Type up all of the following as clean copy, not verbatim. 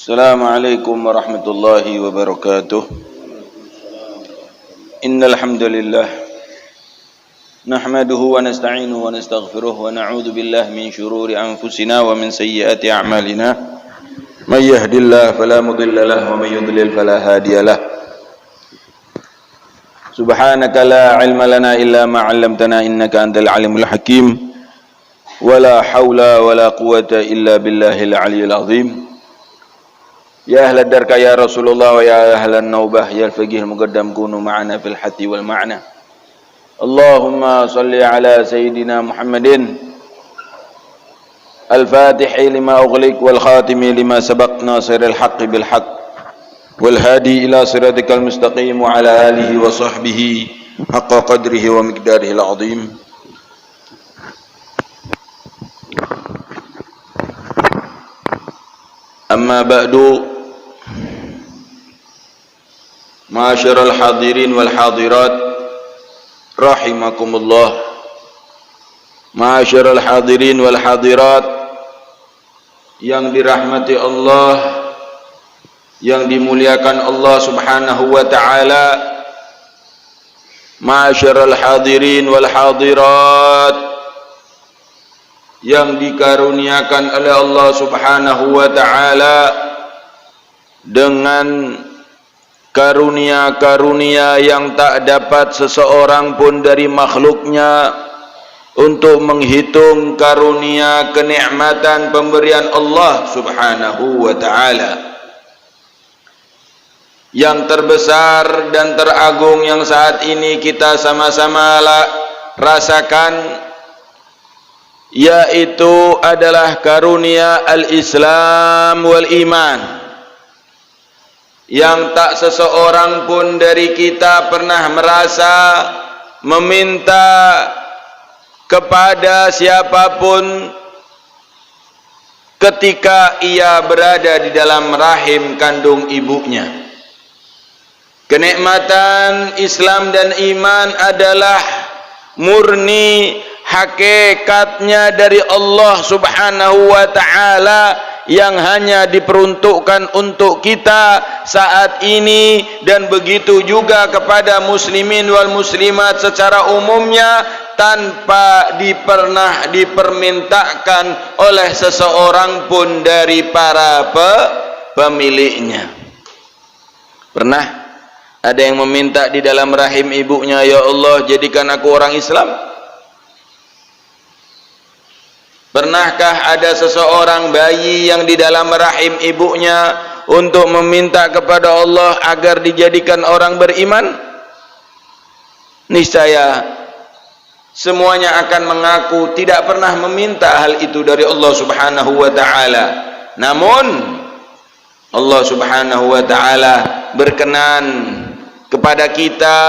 Assalamualaikum warahmatullahi wabarakatuh. Innal hamdalillah nahmaduhu wa nasta'inuhu wa nastaghfiruh wa na'udzu billahi min shururi anfusina wa min sayyiati a'malina. May yahdihillahu fala mudilla lahu wa may yudlil fala hadiya lahu. Subhanaka la 'ilma lana illa ma 'allamtana innaka antal alimul hakim. Wala haula wala quwwata illa billahil aliyyil azim. Ya ahla darka ya Rasulullah wa ya ahlan naubah ya al-faqih al-muqaddam kunu ma'ana fil hati wal ma'na. Allahumma salli ala sayyidina Muhammadin al-fatihi lima ughliq wal khatimi lima sabaq nasiril haqqi bil haqq wal hadi ila siratikal mustaqim wa ala alihi wa sahbihi haqqa qadrihi wa miqdarihi al-azim. Amma ba'du. Ma'asyiral hadirin wal hadirat rahimakumullah. Ma'asyiral hadirin wal hadirat yang dirahmati Allah, yang dimuliakan Allah Subhanahu wa taala. Ma'asyiral hadirin wal hadirat yang dikaruniakan oleh Allah Subhanahu wa taala dengan karunia-karunia yang tak dapat seseorang pun dari makhluknya untuk menghitung karunia kenikmatan pemberian Allah Subhanahu wa taala. Yang terbesar dan teragung yang saat ini kita sama-sama rasakan, yaitu adalah karunia al-Islam wal iman, yang tak seseorang pun dari kita pernah merasa meminta kepada siapapun ketika ia berada di dalam rahim kandung ibunya. Kenikmatan Islam dan iman adalah murni hakikatnya dari Allah Subhanahu wa taala, yang hanya diperuntukkan untuk kita saat ini, dan begitu juga kepada muslimin wal muslimat secara umumnya, tanpa pernah dipermintakan oleh seseorang pun dari para pemiliknya. Pernah ada yang meminta di dalam rahim ibunya, ya Allah jadikan aku orang Islam? Pernahkah ada seseorang bayi yang di dalam rahim ibunya untuk meminta kepada Allah agar dijadikan orang beriman? Niscaya semuanya akan mengaku tidak pernah meminta hal itu dari Allah Subhanahu wa taala. Namun Allah Subhanahu wa taala berkenan kepada kita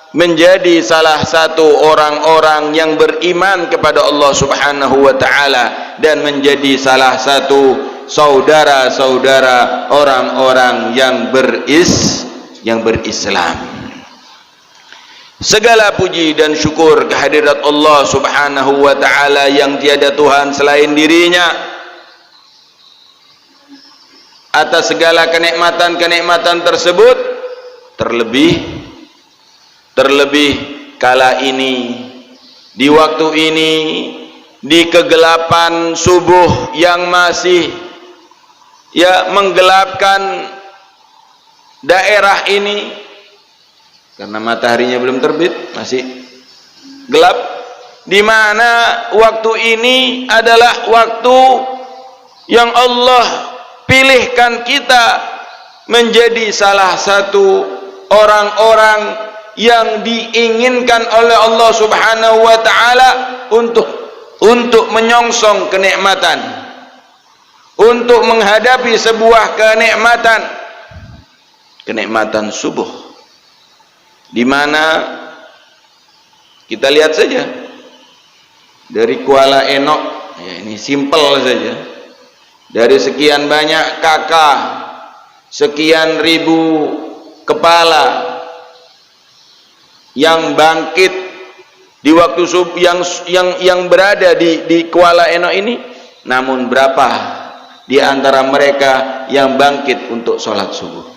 menjadi salah satu orang-orang yang beriman kepada Allah Subhanahu wa taala, dan menjadi salah satu saudara-saudara orang-orang yang berislam. Segala puji dan syukur kehadirat Allah Subhanahu wa taala yang tiada Tuhan selain dirinya, atas segala kenikmatan-kenikmatan tersebut, terlebih kala ini, di waktu ini, di kegelapan subuh yang masih menggelapkan daerah ini, karena mataharinya belum terbit, masih gelap, di mana waktu ini adalah waktu yang Allah pilihkan kita menjadi salah satu orang-orang yang diinginkan oleh Allah Subhanahu wa taala untuk menyongsong kenikmatan, untuk menghadapi sebuah kenikmatan subuh, di mana kita lihat saja dari Kuala Enok, ya ini simpel saja, dari sekian banyak kakak, sekian ribu kepala yang bangkit di waktu subuh, yang berada di Kuala Enok ini, namun berapa di antara mereka yang bangkit untuk sholat subuh.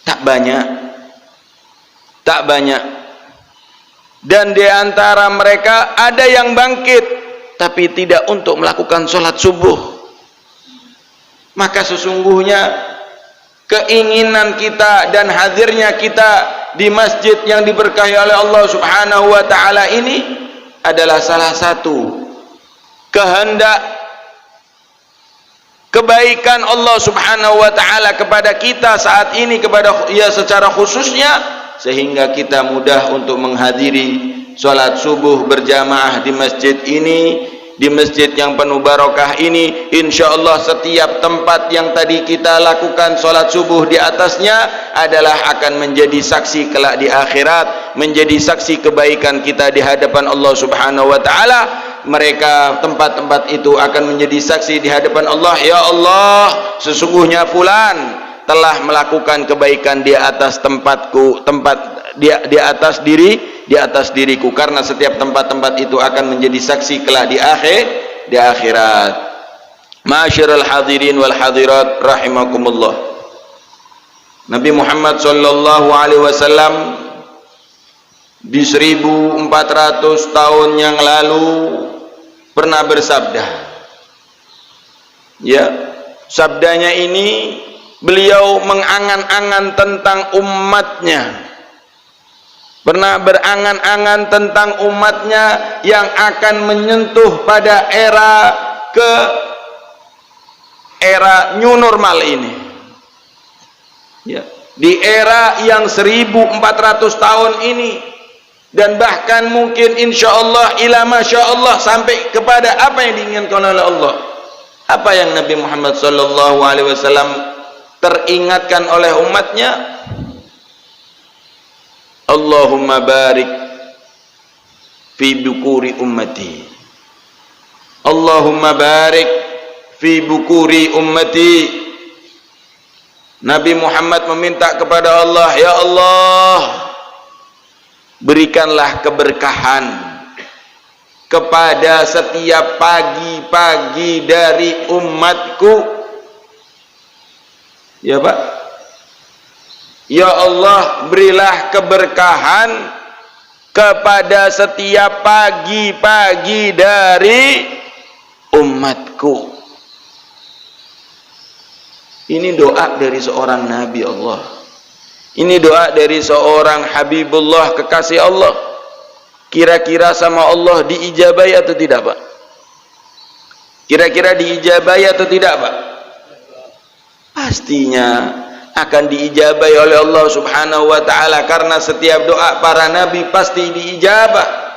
Tak banyak, tak banyak. Dan di antara mereka ada yang bangkit tapi tidak untuk melakukan sholat subuh. Maka sesungguhnya keinginan kita dan hadirnya kita di masjid yang diberkahi oleh Allah Subhanahu wa taala ini adalah salah satu kehendak kebaikan Allah Subhanahu wa taala kepada kita saat ini, kepada ya secara khususnya, sehingga kita mudah untuk menghadiri salat subuh berjamaah di masjid ini, di masjid yang penuh barokah ini. Insyaallah setiap tempat yang tadi kita lakukan salat subuh di atasnya adalah akan menjadi saksi kelak di akhirat, menjadi saksi kebaikan kita di hadapan Allah Subhanahu wa taala. Mereka tempat-tempat itu akan menjadi saksi di hadapan Allah, ya Allah, sesungguhnya fulan telah melakukan kebaikan di atas tempatku, di atas diriku, karena setiap tempat-tempat itu akan menjadi saksi kelak di akhirat. Ma'asyiral hadirin wal hadirat rahimakumullah. Nabi Muhammad sallallahu alaihi wasallam di 1400 tahun yang lalu pernah bersabda, ya, sabdanya ini beliau mengangan-angan tentang umatnya, pernah berangan-angan tentang umatnya yang akan menyentuh pada era new normal ini, ya, di era yang 1400 tahun ini. Dan bahkan mungkin insyaallah ila masyaallah sampai kepada apa yang diinginkan oleh Allah. Apa yang Nabi Muhammad sallallahu alaihi wasallam teringatkan oleh umatnya? Allahumma barik fi bukuri ummati. Allahumma barik fi bukuri ummati. Nabi Muhammad meminta kepada Allah, ya Allah, berikanlah keberkahan kepada setiap pagi-pagi dari umatku. Ya Pak, ya Allah, berilah keberkahan kepada setiap pagi-pagi dari umatku. Ini doa dari seorang Nabi Allah. Ini doa dari seorang Habibullah, kekasih Allah. Kira-kira sama Allah diijabahi atau tidak, Pak? Kira-kira diijabahi atau tidak, Pak? Pastinya akan diijabahi oleh Allah Subhanahu wa taala, karena setiap doa para nabi pasti diijabah.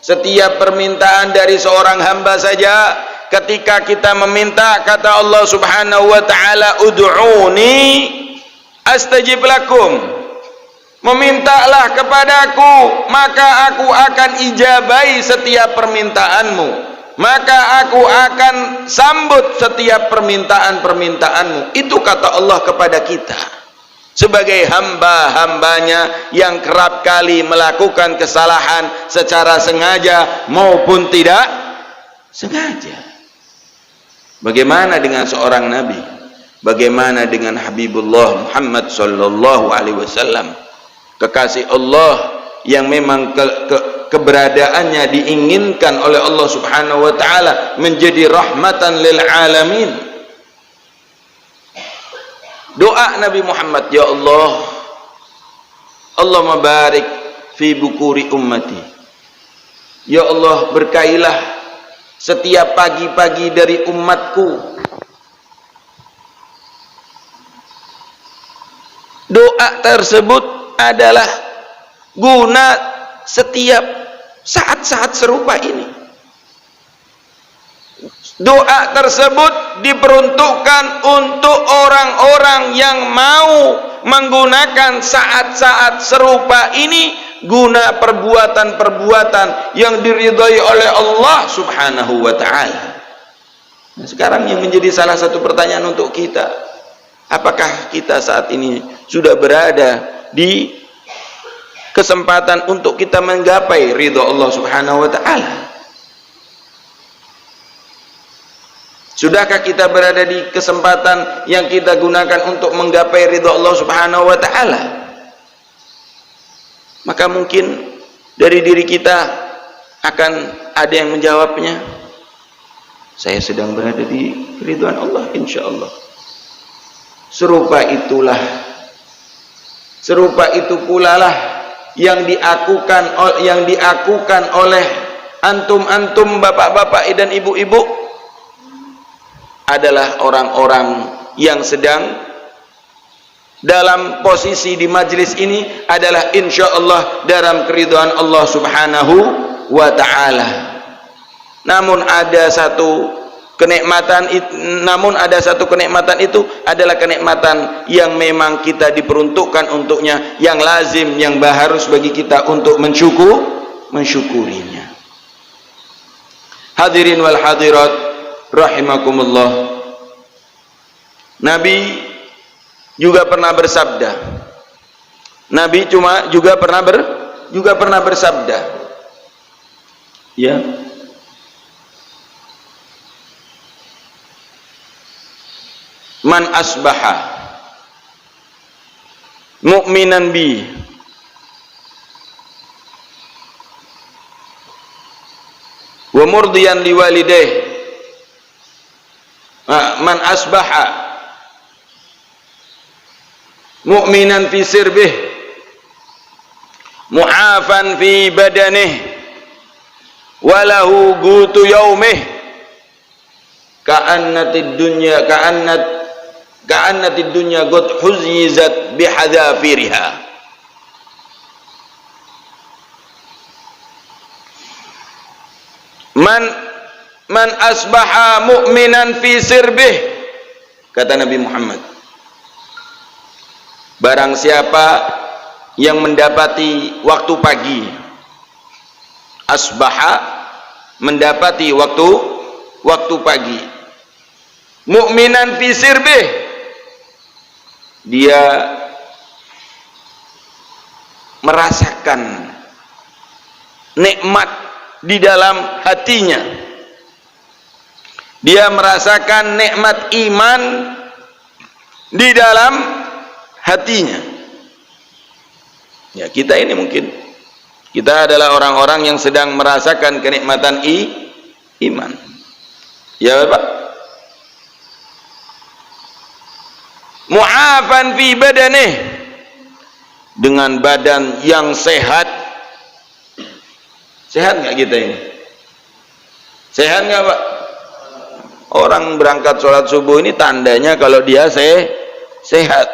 Setiap permintaan dari seorang hamba saja, ketika kita meminta, kata Allah Subhanahu wa taala, ud'uni astajib lakum, memintalah kepadaku maka aku akan ijabahi setiap permintaanmu, maka aku akan sambut setiap permintaan-permintaanmu. Itu kata Allah kepada kita sebagai hamba-hambanya yang kerap kali melakukan kesalahan secara sengaja maupun tidak sengaja. Bagaimana dengan seorang nabi? Bagaimana dengan Habibullah Muhammad sallallahu alaihi wasallam, kekasih Allah yang memang keberadaannya diinginkan oleh Allah Subhanahu wa taala menjadi rahmatan lil alamin. Doa Nabi Muhammad, ya Allah, Allahumma barik fi bukuri ummati. Ya Allah, berkailah setiap pagi-pagi dari umatku. Doa tersebut adalah guna setiap saat-saat serupa ini. Doa tersebut diperuntukkan untuk orang-orang yang mau menggunakan saat-saat serupa ini guna perbuatan-perbuatan yang diridhai oleh Allah Subhanahu wa taala. Nah, sekarang yang menjadi salah satu pertanyaan untuk kita, apakah kita saat ini sudah berada di kesempatan untuk kita menggapai ridha Allah Subhanahu wa taala? Sudahkah kita berada di kesempatan yang kita gunakan untuk menggapai ridha Allah Subhanahu wa taala? Maka mungkin dari diri kita akan ada yang menjawabnya, saya sedang berada di ridwan Allah insyaallah. Serupa itu pula lah yang diakukan oleh antum bapak-bapak dan ibu-ibu adalah orang-orang yang sedang dalam posisi di majlis ini adalah insyaallah dalam keridhaan Allah Subhanahu wa taala. Namun ada satu kenikmatan itu adalah kenikmatan yang memang kita diperuntukkan untuknya, yang lazim, yang harus bagi kita untuk mensyukurinya. Hadirin wal hadirat rahimakumullah. Nabi juga pernah bersabda. Nabi juga pernah bersabda. Ya. Man asbaha mu'minan bi wa murdiyan liwalidayh. Man asbaha mu'minan fi sirbih mu'afan fi badanih walahu gutu yaumih ka'annatid dunya qad huzizat bihadzafiriha. Man asbaha mu'minan fi sirbih, kata Nabi Muhammad, barang siapa yang mendapati waktu pagi, asbaha mendapati waktu pagi, mu'minan fi sirbih, dia merasakan nikmat di dalam hatinya, dia merasakan nikmat iman di dalam hatinya. Ya, kita ini mungkin kita adalah orang-orang yang sedang merasakan kenikmatan iman. Ya Bapak. Mu'afan fi badanih, dengan badan yang sehat. Sehat nggak kita ini? Sehat nggak Pak? Orang berangkat sholat subuh ini tandanya kalau dia sehat.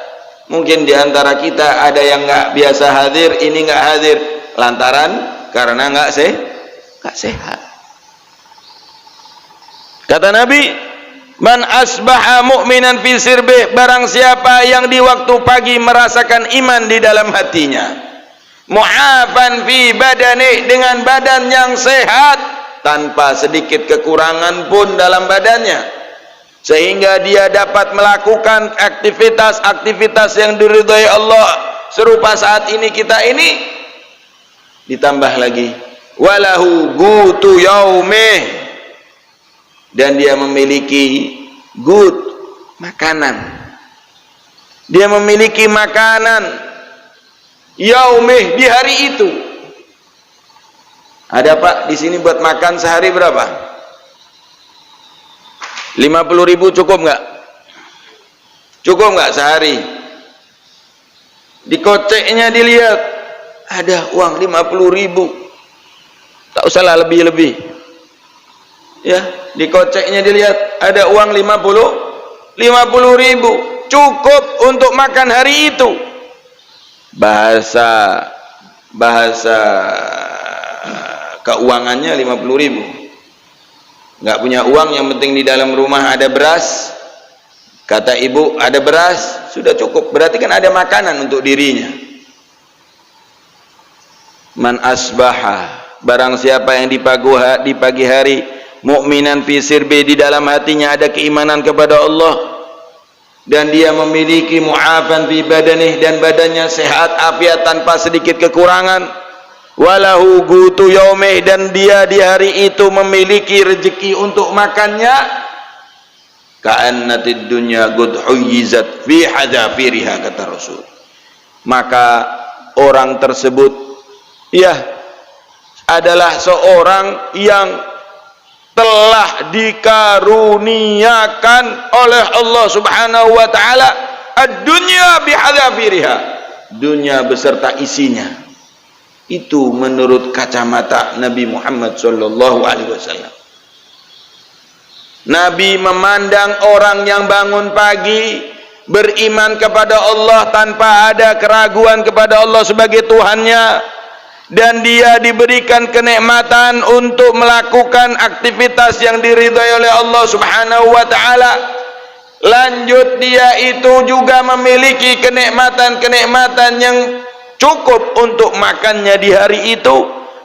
Mungkin diantara kita ada yang nggak biasa hadir, ini nggak hadir lantaran karena nggak sehat. Kata Nabi, man asbaha mu'minan fi sirbih, barang siapa yang di waktu pagi merasakan iman di dalam hatinya, mu'afan fi badani, dengan badan yang sehat, tanpa sedikit kekurangan pun dalam badannya, sehingga dia dapat melakukan aktivitas-aktivitas yang diridhai Allah serupa saat ini kita ini. Ditambah lagi walahu gutu yaumih, dan dia memiliki gut, makanan, dia memiliki makanan yaumih, di hari itu. Ada Pak di sini buat makan sehari berapa? 50.000 cukup nggak? Cukup nggak sehari? Di koceknya dilihat ada uang 50.000, tak usahlah lebih-lebih. Ya, di koceknya dilihat ada uang 50.000, cukup untuk makan hari itu. Bahasa keuangannya 50.000. Nggak punya uang, yang penting di dalam rumah ada beras. Kata ibu ada beras, sudah cukup. Berarti kan ada makanan untuk dirinya. Man asbaha, barang siapa yang di pagi hari, mu'minan fi sirbi, di dalam hatinya ada keimanan kepada Allah, dan dia memiliki mu'afan fi badanih, dan badannya sehat afiat tanpa sedikit kekurangan, walahu gutu yaumih, dan dia di hari itu memiliki rezeki untuk makannya, ka'annatid dunya qad huyyizat fi hadzafiriha, kata Rasul. Maka orang tersebut adalah seorang yang telah dikaruniakan oleh Allah Subhanahu wa taala ad-dunya bihadzafiriha, dunia beserta isinya. Itu menurut kacamata Nabi Muhammad sallallahu alaihi wasallam. Nabi memandang orang yang bangun pagi beriman kepada Allah tanpa ada keraguan kepada Allah sebagai Tuhannya, dan dia diberikan kenikmatan untuk melakukan aktivitas yang diridhai oleh Allah Subhanahu wa taala. Lanjut, dia itu juga memiliki kenikmatan-kenikmatan yang cukup untuk makannya di hari itu.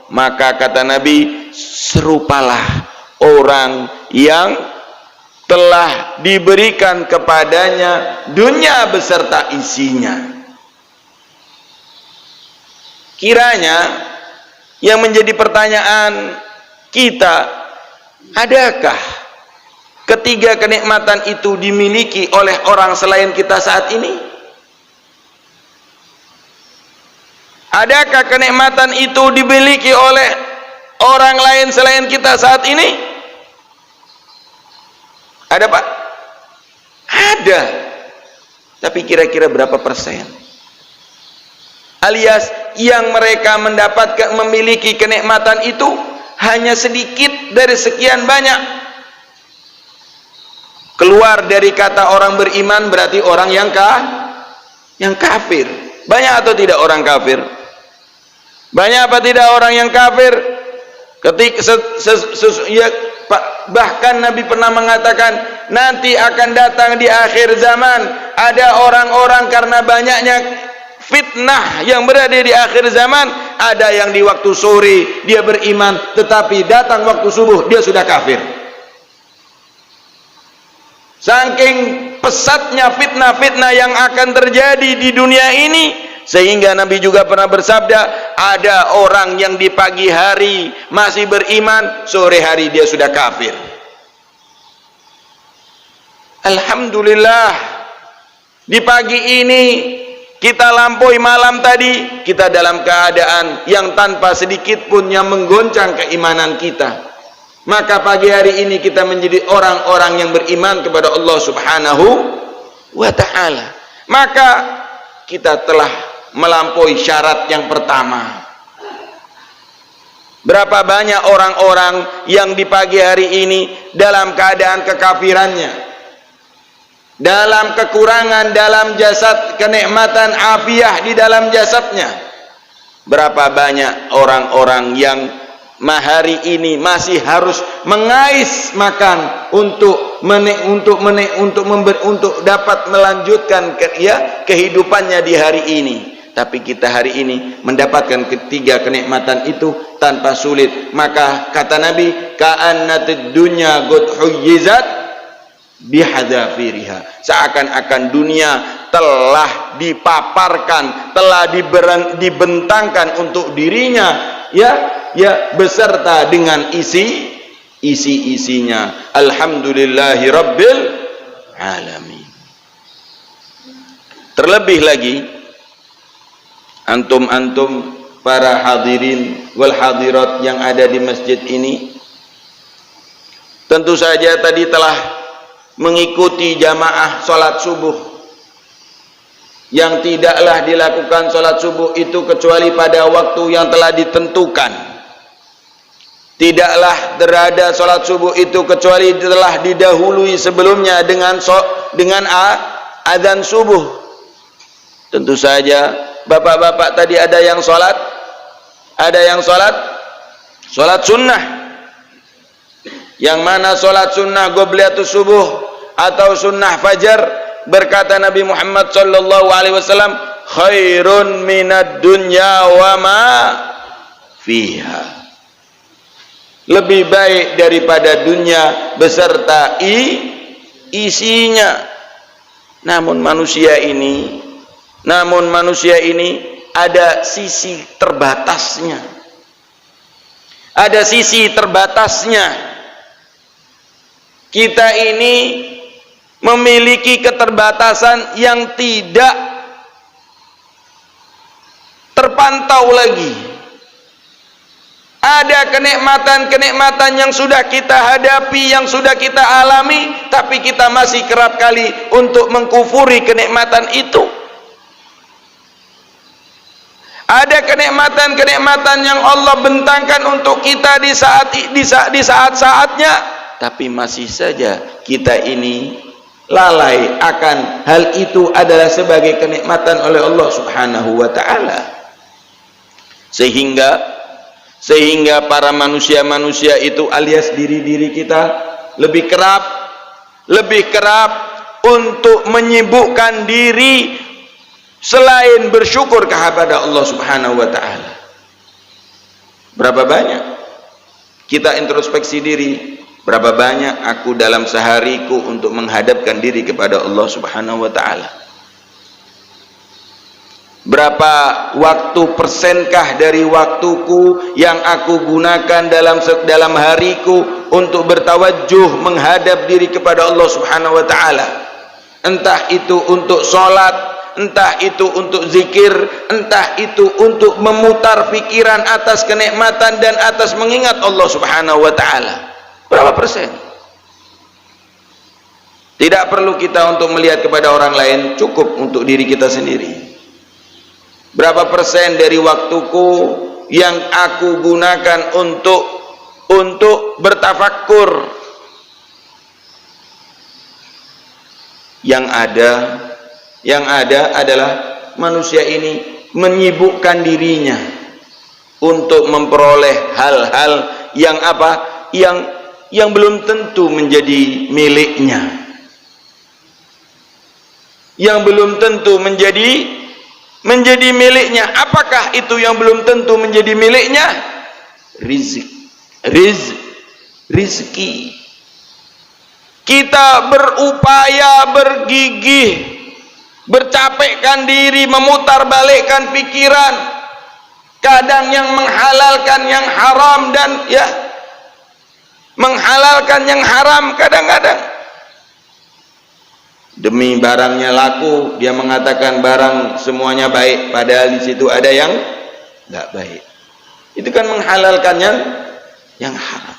Maka kata Nabi, serupalah orang yang telah diberikan kepadanya dunia beserta isinya. Kiranya yang menjadi pertanyaan kita, adakah ketiga kenikmatan itu dimiliki oleh orang selain kita saat ini? Adakah kenikmatan itu dimiliki oleh orang lain selain kita saat ini? Ada, Pak? Ada. Tapi kira-kira berapa persen? Alias yang mereka mendapatkan, memiliki kenikmatan itu hanya sedikit dari sekian banyak. Keluar dari kata orang beriman berarti orang yang kafir. Banyak atau tidak orang kafir? Banyak apa tidak orang yang kafir? Bahkan Nabi pernah mengatakan, nanti akan datang di akhir zaman ada orang-orang karena banyaknya fitnah yang berada di akhir zaman, ada yang di waktu sore dia beriman, tetapi datang waktu subuh dia sudah kafir. Saking pesatnya fitnah-fitnah yang akan terjadi di dunia ini, sehingga Nabi juga pernah bersabda, ada orang yang di pagi hari masih beriman, sore hari dia sudah kafir. Alhamdulillah, di pagi ini kita lampaui malam tadi, kita dalam keadaan yang tanpa sedikit pun yang menggoncang keimanan kita. Maka pagi hari ini kita menjadi orang-orang yang beriman kepada Allah Subhanahu wa ta'ala. Maka kita telah melampaui syarat yang pertama. Berapa banyak orang-orang yang di pagi hari ini dalam keadaan kekafirannya, dalam kekurangan dalam jasad, kenikmatan afiah di dalam jasadnya. Berapa banyak orang-orang yang hari ini masih harus mengais makan untuk dapat melanjutkan kehidupannya di hari ini. Tapi kita hari ini mendapatkan ketiga kenikmatan itu tanpa sulit. Maka kata Nabi, ka'annatid dunya qad huyyizat bihadzafiriha, seakan-akan dunia telah dipaparkan, telah dibentangkan untuk dirinya, beserta dengan isi-isinya. Alhamdulillahi rabbil alamin. Terlebih lagi, antum-antum para hadirin wal hadirat yang ada di masjid ini, tentu saja tadi telah mengikuti jamaah sholat subuh, yang tidaklah dilakukan sholat subuh itu kecuali pada waktu yang telah ditentukan. Tidaklah berada sholat subuh itu kecuali telah didahului sebelumnya dengan azan subuh. Tentu saja bapak-bapak tadi ada yang sholat sunnah, yang mana sholat sunnah qobliyatus subuh atau sunnah fajar. Berkata Nabi Muhammad sallallahu alaihi wasallam, khairun minad dunya wa ma fiha, lebih baik daripada dunia beserta isinya. Namun manusia ini ada sisi terbatasnya. Kita ini memiliki keterbatasan yang tidak terpantau lagi. Ada kenikmatan-kenikmatan yang sudah kita hadapi, yang sudah kita alami, tapi kita masih kerap kali untuk mengkufuri kenikmatan itu. Ada kenikmatan-kenikmatan yang Allah bentangkan untuk kita di saat-saatnya, tapi masih saja kita ini lalai akan hal itu adalah sebagai kenikmatan oleh Allah Subhanahu wa taala. Sehingga para manusia-manusia itu alias diri-diri kita lebih kerap untuk menyibukkan diri selain bersyukur kepada Allah Subhanahu wa taala. Berapa banyak kita introspeksi diri, berapa banyak aku dalam sehariku untuk menghadapkan diri kepada Allah Subhanahu wa taala? Berapa waktu persenkah dari waktuku yang aku gunakan dalam hariku untuk bertawajuh menghadap diri kepada Allah Subhanahu wa taala? Entah itu untuk sholat, entah itu untuk zikir, entah itu untuk memutar pikiran atas kenikmatan dan atas mengingat Allah Subhanahu wa taala. Berapa persen? Tidak perlu kita untuk melihat kepada orang lain, cukup untuk diri kita sendiri. Berapa persen dari waktuku yang aku gunakan untuk bertafakkur? Yang ada adalah manusia ini menyibukkan dirinya untuk memperoleh hal-hal yang belum tentu menjadi miliknya, yang belum tentu menjadi miliknya. Apakah itu yang belum tentu menjadi miliknya? Rizki. Kita berupaya, bergigih, bercapekkan diri, memutarbalikkan pikiran, kadang yang menghalalkan yang haram dan menghalalkan yang haram kadang-kadang. Demi barangnya laku, dia mengatakan barang semuanya baik, padahal di situ ada yang enggak baik. Itu kan menghalalkan yang haram.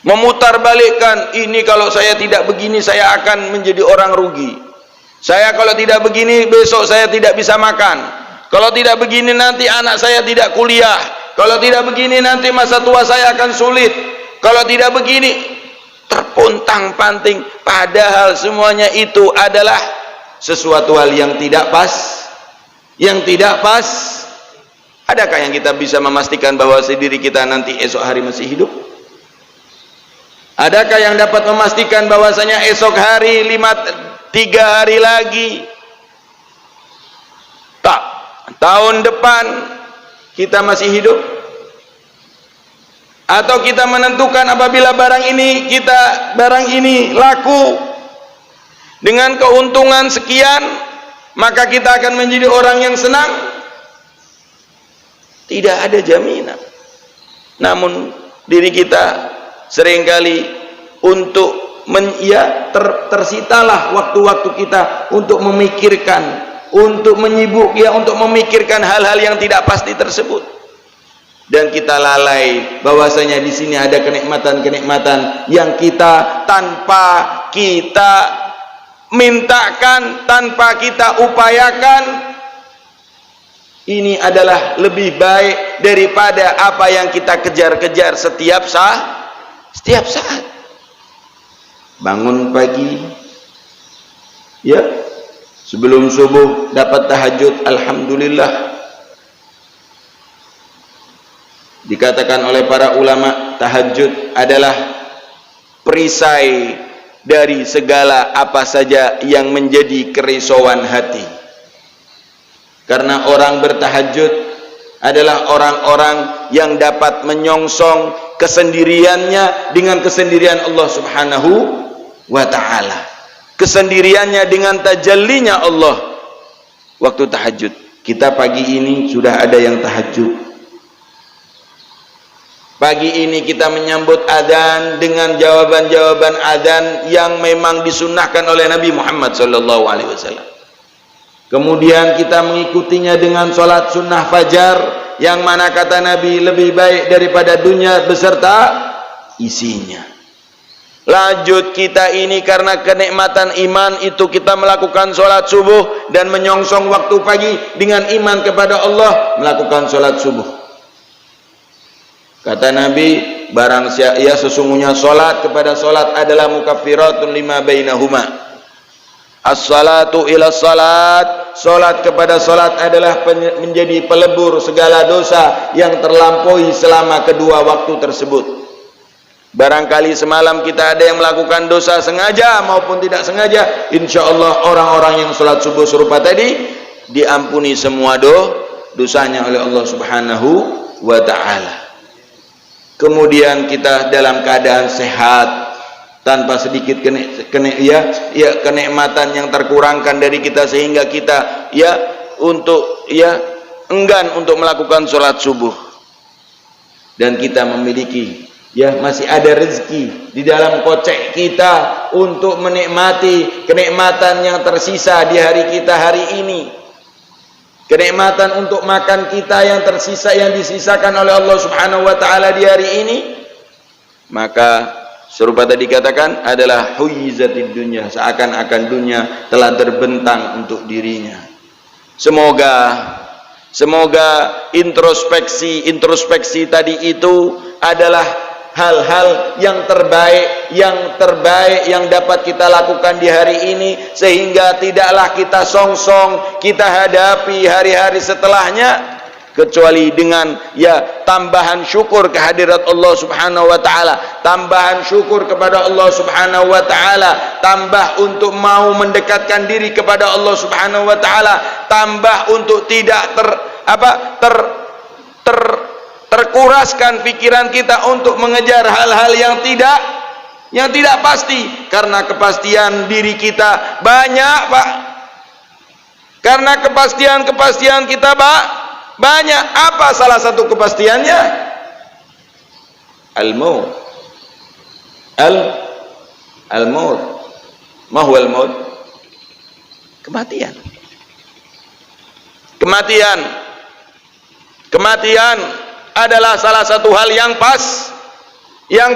Memutarbalikkan, ini kalau saya tidak begini saya akan menjadi orang rugi. Saya kalau tidak begini besok saya tidak bisa makan. Kalau tidak begini nanti anak saya tidak kuliah. Kalau tidak begini nanti masa tua saya akan sulit. Kalau tidak begini, terpuntang-panting, padahal semuanya itu adalah sesuatu hal yang tidak pas. Adakah yang kita bisa memastikan bahwa diri kita nanti esok hari masih hidup? Adakah yang dapat memastikan bahwasanya esok hari 3 hari lagi, tahun depan kita masih hidup? Atau kita menentukan apabila barang ini laku dengan keuntungan sekian, maka kita akan menjadi orang yang senang? Tidak ada jaminan. Namun diri kita seringkali tersitalah waktu-waktu kita untuk memikirkan, untuk memikirkan hal-hal yang tidak pasti tersebut. Dan kita lalai bahwasanya di sini ada kenikmatan-kenikmatan yang kita tanpa kita mintakan, tanpa kita upayakan, ini adalah lebih baik daripada apa yang kita kejar-kejar setiap saat. Bangun pagi, sebelum subuh dapat tahajud, alhamdulillah. Dikatakan oleh para ulama, tahajud adalah perisai dari segala apa saja yang menjadi kerisauan hati. Karena orang bertahajud adalah orang-orang yang dapat menyongsong kesendiriannya dengan kesendirian Allah Subhanahu wa ta'ala, kesendiriannya dengan tajallinya Allah waktu tahajud. Kita pagi ini sudah ada yang tahajud. Pagi ini kita menyambut adzan dengan jawaban-jawaban adzan yang memang disunnahkan oleh Nabi Muhammad SAW. Kemudian kita mengikutinya dengan sholat sunnah fajar, yang mana kata Nabi lebih baik daripada dunia beserta isinya. Lanjut kita ini karena kenikmatan iman itu kita melakukan sholat subuh dan menyongsong waktu pagi dengan iman kepada Allah, melakukan sholat subuh. Kata Nabi, barang siapa sesungguhnya solat kepada solat adalah mukaffiratun lima bainahuma. As-salatu ila salat, solat kepada solat adalah menjadi pelebur segala dosa yang terlampaui selama kedua waktu tersebut. Barangkali semalam kita ada yang melakukan dosa sengaja maupun tidak sengaja, insya Allah orang-orang yang solat subuh serupa tadi diampuni semua dosanya oleh Allah Subhanahu wa ta'ala. Kemudian kita dalam keadaan sehat tanpa sedikit kenikmatan yang terkurangkan dari kita sehingga kita enggan untuk melakukan sholat subuh, dan kita memiliki masih ada rezeki di dalam kocek kita untuk menikmati kenikmatan yang tersisa di hari kita hari ini. Kenikmatan untuk makan kita yang tersisa, yang disisakan oleh Allah Subhanahu wa ta'ala di hari ini, maka serupa tadi dikatakan adalah huyizatid dunya, seakan-akan dunia telah terbentang untuk dirinya. Semoga introspeksi tadi itu adalah hal-hal yang terbaik yang dapat kita lakukan di hari ini, sehingga tidaklah kita songsong kita hadapi hari-hari setelahnya kecuali dengan tambahan syukur kehadirat Allah Subhanahu wa ta'ala, tambahan syukur kepada Allah Subhanahu wa ta'ala, tambah untuk mau mendekatkan diri kepada Allah Subhanahu wa ta'ala, tambah untuk tidak terkuraskan pikiran kita untuk mengejar hal-hal yang tidak pasti, karena kepastian diri kita banyak, Pak. Karena kepastian kita banyak. Apa salah satu kepastiannya? Al-maut. Al-maut. Ma huwa al-maut? Kematian. Kematian adalah salah satu hal yang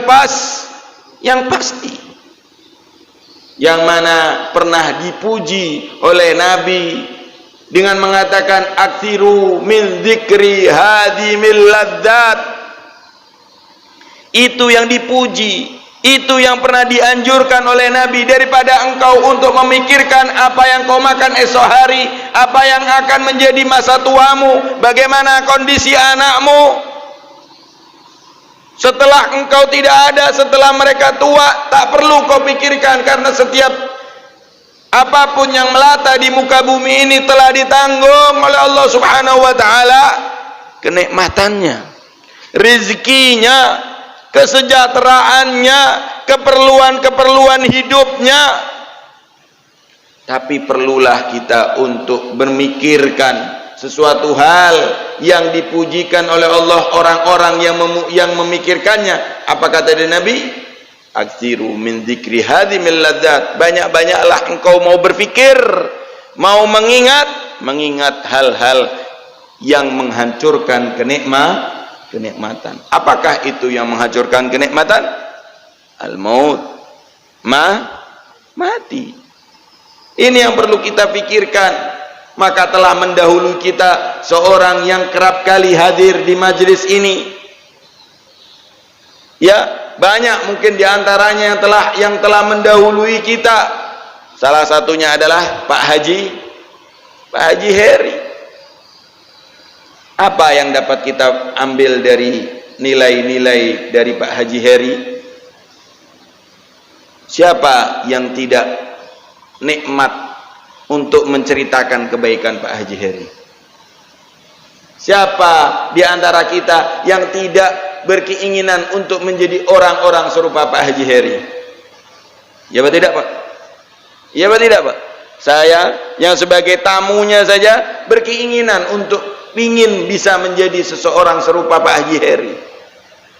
pasti, yang mana pernah dipuji oleh Nabi dengan mengatakan aktsiru min dzikri hadimil ladzat. Itu yang dipuji, itu yang pernah dianjurkan oleh Nabi, daripada engkau untuk memikirkan apa yang kau makan esok hari, apa yang akan menjadi masa tuamu, bagaimana kondisi anakmu setelah engkau tidak ada, setelah mereka tua. Tak perlu kau pikirkan, karena setiap apapun yang melata di muka bumi ini telah ditanggung oleh Allah Subhanahu wa ta'ala. Kenikmatannya, rezekinya, kesejahteraannya, keperluan hidupnya. Tapi perlulah kita untuk memikirkan sesuatu hal yang dipujikan oleh Allah, orang-orang yang memikirkannya. Apa kata Nabi? Aktsiru min dzikri hadimil ladzat. Banyak-banyaklah engkau mau berfikir, mau mengingat hal-hal yang menghancurkan kenikmatan. Apakah itu yang menghancurkan kenikmatan? Al-maut, mati. Ini yang perlu kita pikirkan. Maka telah mendahului kita seorang yang kerap kali hadir di majelis ini. Banyak mungkin diantaranya yang telah mendahului kita. Salah satunya adalah Pak Haji Heri. Apa yang dapat kita ambil dari nilai-nilai dari Pak Haji Heri? Siapa yang tidak nikmat untuk menceritakan kebaikan Pak Haji Heri? Siapa di antara kita yang tidak berkeinginan untuk menjadi orang-orang serupa Pak Haji Heri? Ya apa tidak, Pak? Ya apa tidak, Pak? Saya yang sebagai tamunya saja berkeinginan untuk ingin bisa menjadi seseorang serupa Pak Haji Heri.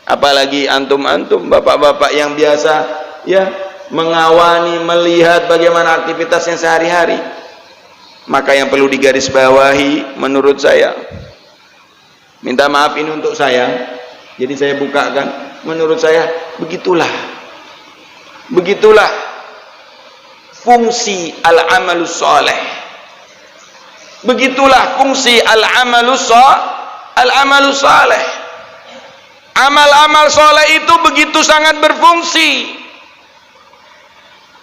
Apalagi antum-antum, bapak-bapak yang biasa ya mengawani, melihat bagaimana aktivitasnya sehari-hari. Maka yang perlu digarisbawahi menurut saya, minta maaf ini untuk saya, jadi saya bukakan, menurut saya begitulah fungsi al-amalus soleh, begitulah fungsi al-amalus soleh. Amal-amal soleh itu begitu sangat berfungsi.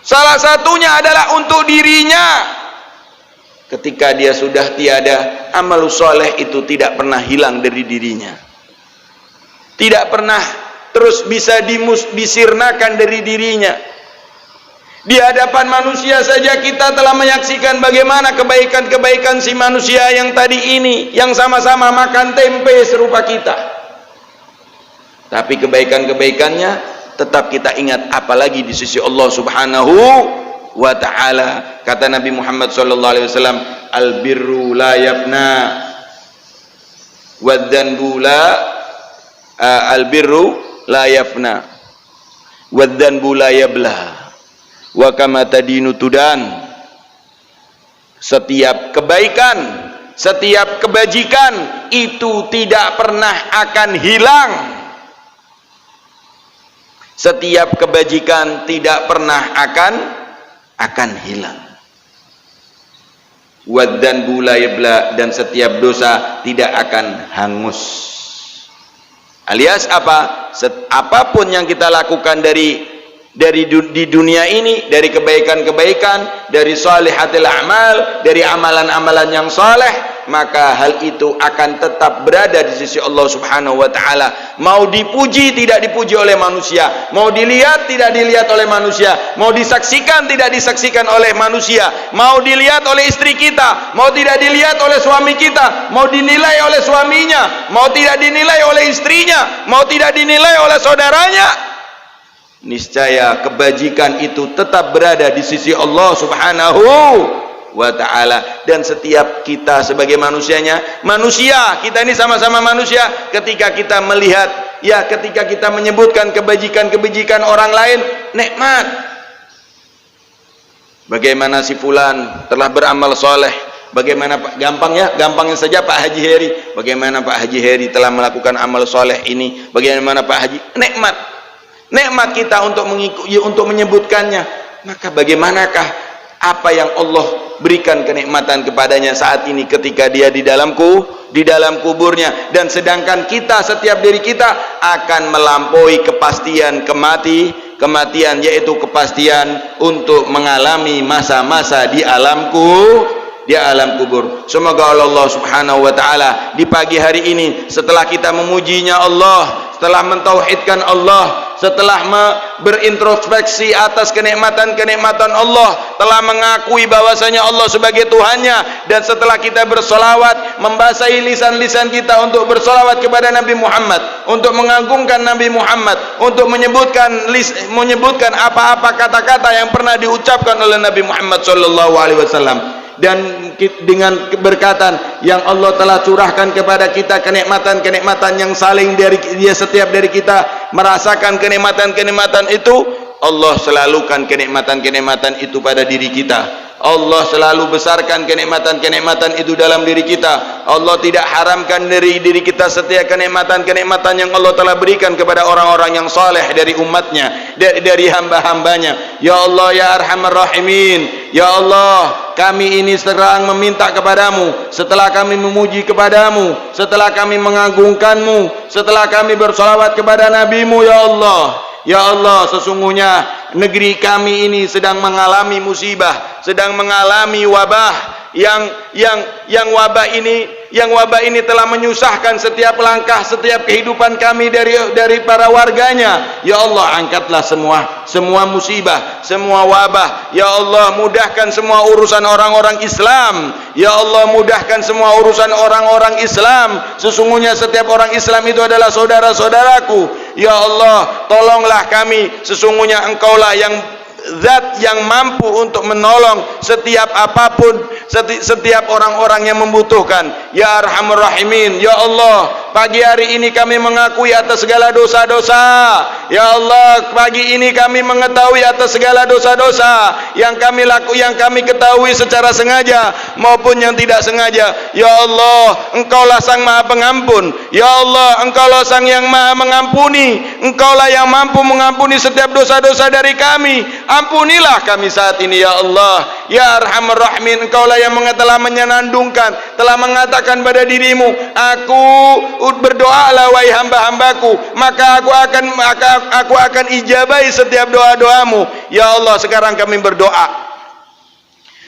Salah satunya adalah untuk dirinya. Ketika dia sudah tiada, amal soleh itu tidak pernah hilang dari dirinya, tidak pernah terus bisa disirnakan dari dirinya. Di hadapan manusia saja kita telah menyaksikan bagaimana kebaikan-kebaikan si manusia yang tadi ini, yang sama-sama makan tempe serupa kita, tapi kebaikan-kebaikannya tetap kita ingat, apalagi di sisi Allah Subhanahu wa ta'ala. Kata Nabi Muhammad sallallahu alaihi wasallam, al-birru la yafna wadzanbu la al-birru la yafna wadzanbu la yabla wa kama tadinu tudan. Setiap kebaikan, setiap kebajikan itu tidak pernah akan hilang. Setiap kebajikan tidak pernah akan hilang. Wadzanbu la yabla, dan setiap dosa tidak akan hangus. Alias apa? Apapun yang kita lakukan di dunia ini, dari kebaikan-kebaikan, dari shalihatil a'mal, dari amalan-amalan yang saleh, maka hal itu akan tetap berada di sisi Allah Subhanahu wa ta'ala. Mau dipuji tidak dipuji oleh manusia, mau dilihat tidak dilihat oleh manusia, mau disaksikan tidak disaksikan oleh manusia, mau dilihat oleh istri kita, mau tidak dilihat oleh suami kita, mau dinilai oleh suaminya, mau tidak dinilai oleh istrinya, mau tidak dinilai oleh saudaranya, niscaya kebajikan itu tetap berada di sisi Allah Subhanahu wa ta'ala. Dan setiap kita sebagai manusia, kita ini sama-sama manusia. Ketika kita melihat, ya ketika kita menyebutkan kebajikan-kebajikan orang lain, nikmat. Bagaimana si fulan telah beramal soleh, bagaimana gampangnya saja Pak Haji Heri, bagaimana Pak Haji Heri telah melakukan amal soleh ini, bagaimana Pak Haji, nikmat kita untuk menyebutkannya. Maka bagaimanakah apa yang Allah berikan kenikmatan kepadanya saat ini ketika dia di dalam kuburnya, dan sedangkan kita, setiap diri kita akan melampaui kepastian kematian, yaitu kepastian untuk mengalami masa-masa di alam kubur. Semoga Allah Subhanahu wa ta'ala di pagi hari ini, setelah kita memujinya Allah, setelah mentauhidkan Allah, setelah berintrospeksi atas kenikmatan-kenikmatan Allah, telah mengakui bahwasanya Allah sebagai Tuhannya, dan setelah kita bersolawat, membasahi lisan-lisan kita untuk bersolawat kepada Nabi Muhammad, untuk mengagungkan Nabi Muhammad, untuk menyebutkan apa-apa kata-kata yang pernah diucapkan oleh Nabi Muhammad sallallahu alaihi wasallam, dan dengan keberkatan yang Allah telah curahkan kepada kita, kenikmatan-kenikmatan yang saling dari dia, setiap dari kita merasakan kenikmatan-kenikmatan itu, Allah selalukan kenikmatan-kenikmatan itu pada diri kita. Allah selalu besarkan kenikmatan-kenikmatan itu dalam diri kita. Allah tidak haramkan dari diri kita setiap kenikmatan-kenikmatan yang Allah telah berikan kepada orang-orang yang saleh dari umatnya, dari hamba-hambanya. Ya Allah ya Arhamar Rahimin, ya Allah, kami ini serang meminta kepadamu, setelah kami memuji kepadamu, setelah kami mengagungkanmu, setelah kami bersolawat kepada nabimu, ya Allah. Ya Allah, sesungguhnya negeri kami ini sedang mengalami musibah, sedang mengalami wabah yang wabah ini telah menyusahkan setiap langkah, setiap kehidupan kami dari para warganya. Ya Allah, angkatlah semua musibah, semua wabah. Ya Allah, mudahkan semua urusan orang-orang Islam. Ya Allah, mudahkan semua urusan orang-orang Islam. Sesungguhnya setiap orang Islam itu adalah saudara-saudaraku. Ya Allah, tolonglah kami. Sesungguhnya Engkaulah yang Zat yang mampu untuk menolong setiap apapun, setiap orang-orang yang membutuhkan. Ya Arhamar Rahimin, ya Allah, pagi hari ini kami mengakui atas segala dosa-dosa. Ya Allah, pagi ini kami mengetahui atas segala dosa-dosa yang kami ketahui secara sengaja maupun yang tidak sengaja. Ya Allah, Engkaulah Sang Maha Pengampun. Ya Allah, Engkaulah Sang yang Maha Mengampuni. Engkaulah yang mampu mengampuni setiap dosa-dosa dari kami. Ampunilah kami saat ini, ya Allah. Ya Arhamar Rahimin, Engkaulah yang telah menyenandungkan, telah mengatakan pada dirimu, aku berdoalah wahai hamba-hambaku, maka aku akan ijabahi setiap doa-doamu. Ya Allah, sekarang kami berdoa,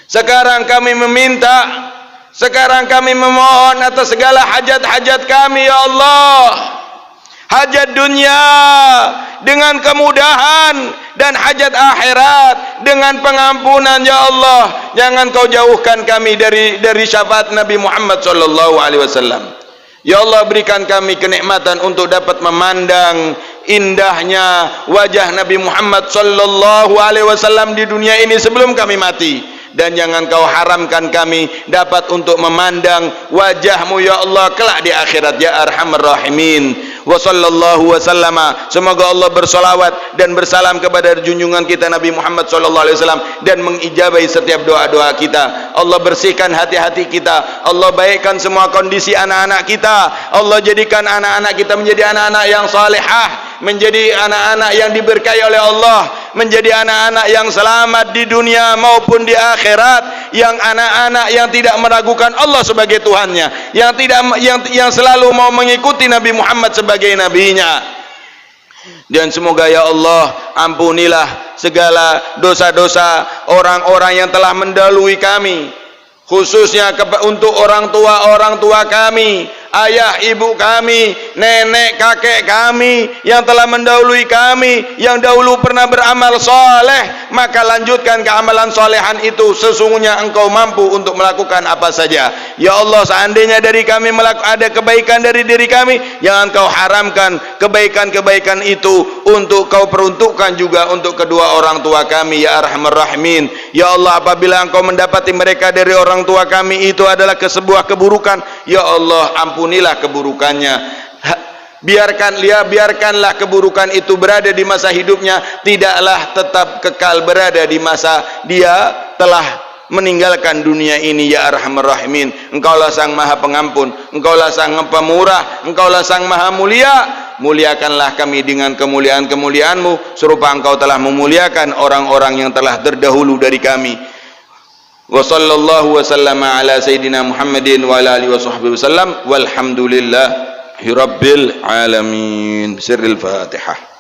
sekarang kami meminta, sekarang kami memohon atas segala hajat-hajat kami, ya Allah. Hajat dunia dengan kemudahan, dan hajat akhirat dengan pengampunan, ya Allah. Jangan kau jauhkan kami dari syafaat Nabi Muhammad sallallahu alaihi wasallam. Ya Allah, berikan kami kenikmatan untuk dapat memandang indahnya wajah Nabi Muhammad sallallahu alaihi wasallam di dunia ini sebelum kami mati. Dan jangan kau haramkan kami dapat untuk memandang wajahmu, ya Allah, kelak di akhirat, ya Arhamar Rahimin. Wa sallallahu wa sallama, semoga Allah bersolawat dan bersalam kepada junjungan kita Nabi Muhammad sallallahu alaihi wasallam dan mengijabahi setiap doa-doa kita. Allah bersihkan hati-hati kita, Allah baikkan semua kondisi anak-anak kita, Allah jadikan anak-anak kita menjadi anak-anak yang salihah, menjadi anak-anak yang diberkahi oleh Allah, menjadi anak-anak yang selamat di dunia maupun di akhirat, yang anak-anak yang tidak meragukan Allah sebagai Tuhannya, yang selalu mau mengikuti Nabi Muhammad sebagai nabinya. Dan semoga, ya Allah, ampunilah segala dosa-dosa orang-orang yang telah mendahului kami, khususnya untuk orang tua kami, ayah ibu kami, nenek kakek kami yang telah mendahului kami, yang dahulu pernah beramal soleh. Maka lanjutkan keamalan solehan itu, sesungguhnya Engkau mampu untuk melakukan apa saja. Ya Allah, seandainya dari kami ada kebaikan dari diri kami, jangan Kau haramkan kebaikan-kebaikan itu untuk Kau peruntukkan juga untuk kedua orang tua kami, ya Arhamar Rahimin. Ya Allah, apabila Engkau mendapati mereka dari orang tua kami itu adalah sebuah keburukan, ya Allah, ampunilah keburukannya. Biarkanlah keburukan itu berada di masa hidupnya, tidaklah tetap kekal berada di masa dia telah meninggalkan dunia ini, ya Arhamar Rahimin. Engkaulah Sang Maha Pengampun, Engkaulah Sang Pemurah, Engkaulah Sang Maha Mulia. Muliakanlah kami dengan kemuliaan-kemuliaan-Mu serupa Engkau telah memuliakan orang-orang yang telah terdahulu dari kami. Wa sallallahu wa sallama ala sayyidina Muhammadin wa ala alihi wa sahbihi wasallam walhamdulillahi rabbil alamin. Sirril Fatihah.